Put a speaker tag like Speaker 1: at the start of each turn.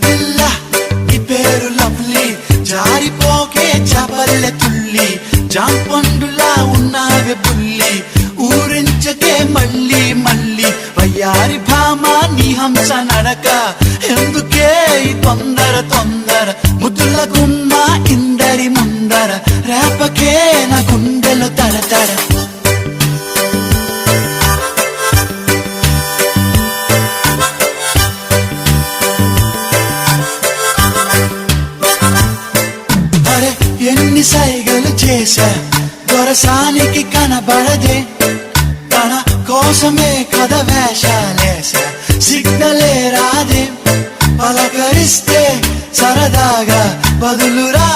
Speaker 1: పిల్ల నీ పేరు లవ్లీ, జారిపోకే చపల్లె తుల్లి, జాంపండులా ఉన్నావే బుల్లి, ఊరించకే మళ్ళీ మళ్ళీ. వయ్యారి భామ నీ హంస నడక, ఎందుకే ఈ తొందర తొందర, ముద్దుల గుమ్మ ఇందరి ముందర, రేపకే నా గుండెలు తడతడ. అరే ఎన్ని సైగలు చేశా, దొరసానికి కనబడదే, తన కోసమే కథ వేషాలేశా, సిగ్నలే రాదే, పలకరిస్తే సరదాగా బదులు రా